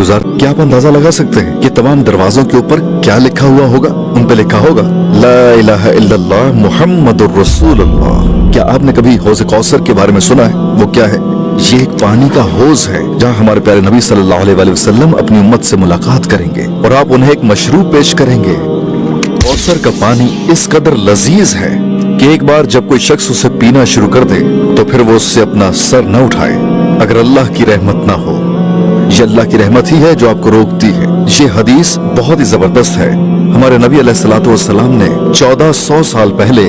गुजार, क्या आप अंदाजा लगा सकते हैं कि तमाम दरवाजों के ऊपर क्या लिखा हुआ होगा? उन पे लिखा होगा ला इलाहा इल्लल्लाह मुहम्मदुर रसूलुल्लाह। क्या आपने कभी हौज़ कौसर के बारे में सुना है? वो क्या है? ये एक पानी का हौज है जहाँ हमारे प्यारे नबी सल्लल्लाहु अलैहि वसल्लम अपनी उम्मत से मुलाकात करेंगे और आप उन्हें एक मशरूब पेश करेंगे। कौसर का पानी इस कदर लजीज है कि एक बार जब कोई शख्स उसे पीना शुरू कर दे तो फिर वो उससे अपना सर न उठाए अगर अल्लाह की रहमत ना हो। ये अल्लाह की रहमत ही है जो आपको रोकती है। ये हदीस बहुत ही जबरदस्त है। हमारे नबी अलैहिस्सलातु वस्सलाम ने 1400 साल पहले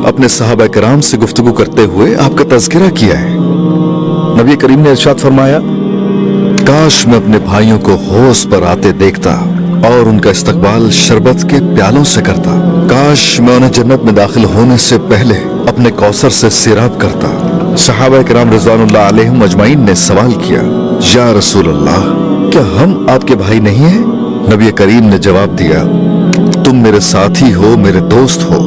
अपने सहाबा किराम से गुफ्तगू करते हुए आपका तज़किरा किया है। नबी करीम ने इरशाद फरमाया, काश मैं अपने भाइयों को हौज पर आते देखता और उनका इस्तकबाल शरबत के प्यालों से करता। काश मैं उन्हें जन्नत में दाखिल होने से पहले अपने कौसर से सिराब करता। सहाबा किराम रिज़वानुल्लाह अलैहिम अजमाइन ने सवाल किया, या रसूल अल्लाह, क्या हम आपके भाई नहीं हैं? नबी करीम ने जवाब दिया, तुम मेरे साथी हो, मेरे दोस्त हो।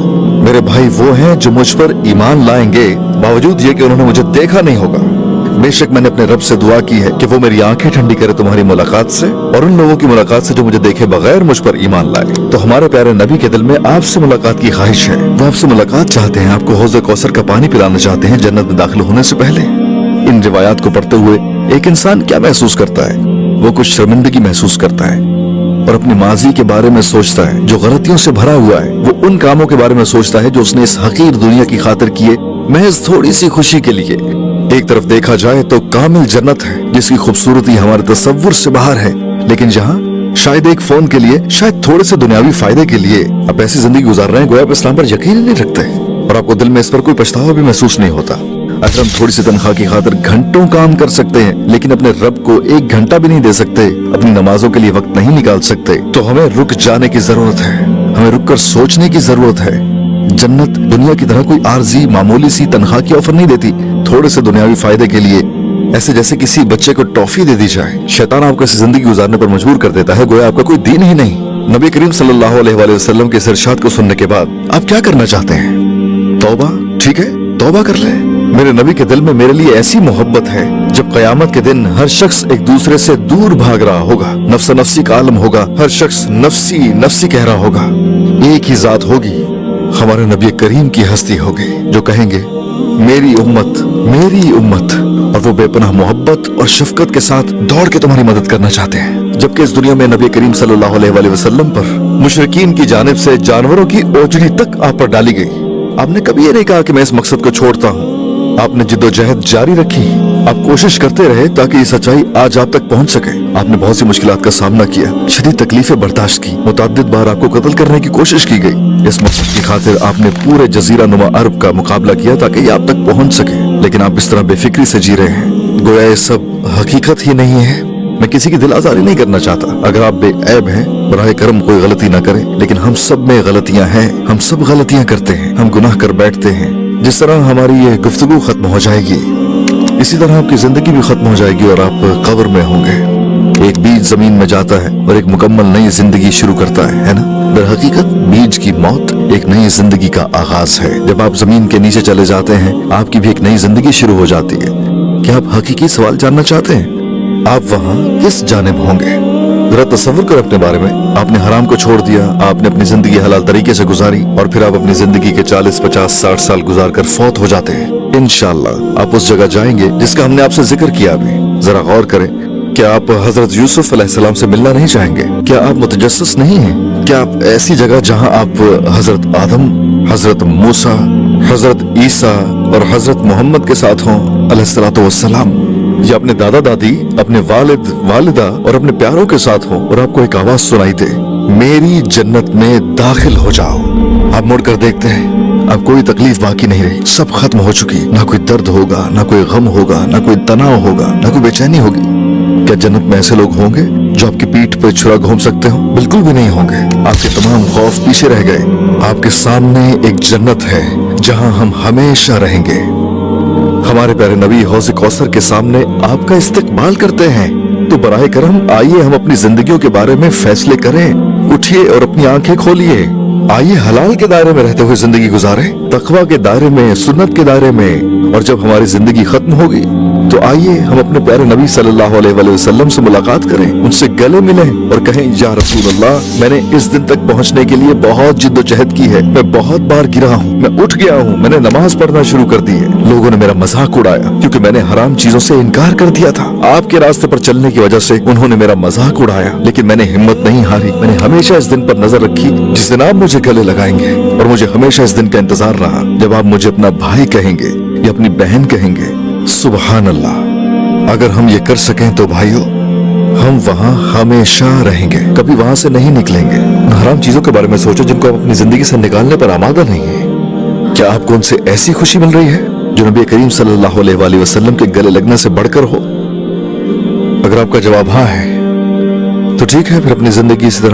मेरे भाई वो हैं जो मुझ पर ईमान लाएंगे बावजूद ये कि उन्होंने मुझे देखा नहीं होगा। बेशक मैंने अपने रब से दुआ की है कि वो मेरी आंखें ठंडी करे तुम्हारी मुलाकात से और उन लोगों की मुलाकात से जो मुझे देखे बगैर मुझ पर ईमान लाए। तो हमारे प्यारे नबी के दिल में आपसे मुलाकात की ख्वाहिश है। वो आपसे मुलाकात चाहते हैं, आपको हौज़ कौसर का पानी पिलाना चाहते हैं जन्नत में दाखिल होने से पहले। इन रिवायात को पढ़ते हुए एक इंसान क्या महसूस करता है? वो कुछ शर्मिंदगी महसूस करता है और अपनी माजी के बारे में सोचता है जो गलतियों से भरा हुआ है। वो उन कामों के बारे में सोचता है जो उसने इस हकीर दुनिया की खातिर किए महज थोड़ी सी खुशी के लिए। एक तरफ देखा जाए तो कामिल जन्नत है जिसकी खूबसूरती हमारे तसव्वुर से बाहर है, लेकिन जहाँ शायद एक फोन के लिए, शायद थोड़े से दुनियावी फायदे के लिए आप ऐसी जिंदगी गुजार रहे हैं गोया आप इस्लाम पर यकीन ही नहीं रखते और आपको दिल में इस पर कोई पछतावा भी महसूस नहीं होता। अगर हम थोड़ी सी तनख्वाह की खातिर घंटों काम कर सकते हैं लेकिन अपने रब को एक घंटा भी नहीं दे सकते, अपनी नमाजों के लिए वक्त नहीं निकाल सकते, तो हमें रुक जाने की जरूरत है। हमें रुक कर सोचने की जरूरत है। जन्नत दुनिया की तरह कोई आर्जी मामूली सी तनख्वाह की ऑफर नहीं देती थोड़े से दुनियावी फायदे के लिए, ऐसे जैसे किसी बच्चे को टॉफी दे दी जाए। शैतान आपको ऐसी जिंदगी गुजारने पर मजबूर कर देता है गोया आपका कोई दीन ही नहीं। नबी करीम सल्लल्लाहु अलैहि वसल्लम के इस इरशाद को सुनने के बाद आप क्या करना चाहते हैं? तौबा, ठीक है, तौबा कर ले। मेरे नबी के दिल में मेरे लिए ऐसी मोहब्बत है जब क़यामत के दिन हर शख्स एक दूसरे से दूर भाग रहा होगा, नफ्स नफ्सी का आलम होगा, हर शख्स नफ्सी नफ्सी कह रहा होगा। एक ही जात होगी, हमारे नबी करीम की हस्ती होगी जो कहेंगे मेरी उम्मत, मेरी उम्मत, और वो बेपनाह मोहब्बत और शफकत के साथ दौड़ के तुम्हारी मदद करना चाहते हैं। जबकि इस दुनिया में नबी करीम सल्लल्लाहु अलैहि वसल्लम पर मुशरिकीन की जानिब से जानवरों की ओजड़ी तक आप पर डाली गई। आपने कभी ये नहीं कहा कि मैं इस मकसद को छोड़ता हूँ। आपने जिद्दोजहद जारी रखी, आप कोशिश करते रहे ताकि ये सच्चाई आज आप तक पहुंच सके। आपने बहुत सी मुश्किलात का सामना किया, शदीद तकलीफें बर्दाश्त की, मुतअद्दिद बार आपको कत्ल करने की कोशिश की गई। इस मकसद की खातिर आपने पूरे जजीरा नुमा अरब का मुकाबला किया ताकि ये आप तक पहुंच सके, लेकिन आप इस तरह बेफिक्री से जी रहे हैं गोया ये सब हकीकत ही नहीं है। मैं किसी की दिल आजारी नहीं करना चाहता। अगर आप बेऐब हैं बराए करम कोई गलती ना करें, लेकिन हम सब में गलतियां हैं, हम सब गलतियां करते हैं, हम गुनाह कर बैठते हैं। जिस तरह हमारी ये गुफ्तगू खत्म हो जाएगी इसी तरह आपकी जिंदगी भी खत्म हो जाएगी और आप कब्र में होंगे। एक बीज जमीन में जाता है और एक मुकम्मल नई जिंदगी शुरू करता है ना? दर हकीकत बीज की मौत एक नई जिंदगी का आगाज है। जब आप जमीन के नीचे चले जाते हैं आपकी भी एक नई जिंदगी शुरू हो जाती है। क्या आप हकीकी सवाल जानना चाहते हैं? आप वहाँ किस जानिब होंगे? जरा तसव्वुर करो अपने बारे में। आपने हराम को छोड़ दिया, आपने अपनी जिंदगी हलाल तरीके से गुजारी और फिर आप अपनी जिंदगी के 40, 50, 60 साल गुजार कर फौत हो जाते हैं। इंशाअल्लाह आप उस जगह जाएंगे जिसका हमने आपसे जिक्र किया अभी। जरा गौर करें, क्या आप हजरत यूसुफ अलैहिस्सलाम से मिलना नहीं चाहेंगे? क्या आप मुतजस्सिस नहीं हैं? क्या आप ऐसी जगह जहां आप हजरत आदम, हजरत मूसा, हजरत ईसा और हजरत मोहम्मद के साथ हों अलैहिस्सलातु वस्सलाम, या अपने दादा दादी, अपने वालिद वालिदा और अपने प्यारों के साथ हो और आपको एक आवाज सुनाई दे, मेरी जन्नत में दाखिल हो जाओ। आप मुड़कर देखते हैं अब कोई तकलीफ बाकी नहीं रही, सब खत्म हो चुकी। ना कोई दर्द होगा, ना कोई गम होगा, ना कोई तनाव होगा, ना कोई बेचैनी होगी। क्या जन्नत में ऐसे लोग होंगे जो आपकी पीठ पर छुरा घूम सकते हो? बिल्कुल भी नहीं होंगे। आपके तमाम खौफ पीछे रह गए। आपके सामने एक जन्नत है जहां हम हमेशा रहेंगे। हमारे प्यारे नबी हौज़ कौसर के सामने आपका इस्तकबाल करते हैं। तो बराए करम आइए हम अपनी जिंदगियों के बारे में फैसले करें। उठिए और अपनी आंखें खोलिए। आइए हलाल के दायरे में रहते हुए जिंदगी गुजारें, तकवा के दायरे में, सुन्नत के दायरे में। और जब हमारी जिंदगी खत्म होगी तो आइए हम अपने प्यारे नबी सल्लल्लाहु अलैहि वसल्लम से मुलाकात करें, उनसे गले मिलें और कहें या रसूल अल्लाह, मैंने इस दिन तक पहुंचने के लिए बहुत जिद्दोजहद की है, मैं बहुत बार गिरा हूँ, मैं उठ गया हूँ, मैंने नमाज पढ़ना शुरू कर दी है, लोगों ने मेरा मजाक उड़ाया क्योंकि मैंने हराम चीजों से इनकार कर दिया था। आपके रास्ते पर चलने की वजह से उन्होंने मेरा मजाक उड़ाया, लेकिन मैंने हिम्मत नहीं हारी। मैंने हमेशा इस दिन पर नजर रखी जिस दिन आप मुझे गले लगाएंगे, और मुझे हमेशा इस दिन का इंतजार रहा जब आप मुझे अपना भाई कहेंगे या अपनी बहन कहेंगे। सुभान अल्लाह, अगर हम ये कर सकें तो भाइयों हम वहाँ हमेशा रहेंगे, कभी वहाँ से नहीं निकलेंगे। उन हराम चीजों के बारे में सोचो जिनको आप अपनी जिंदगी से निकालने पर आमादा नहीं है। क्या आपको उनसे ऐसी खुशी मिल रही है जो नबी करीम सल्लल्लाहु अलैहि वसल्लम के गले लगने से बढ़कर हो? अगर आपका जवाब हाँ है तो ठीक है, फिर अपनी जिंदगी इस तरह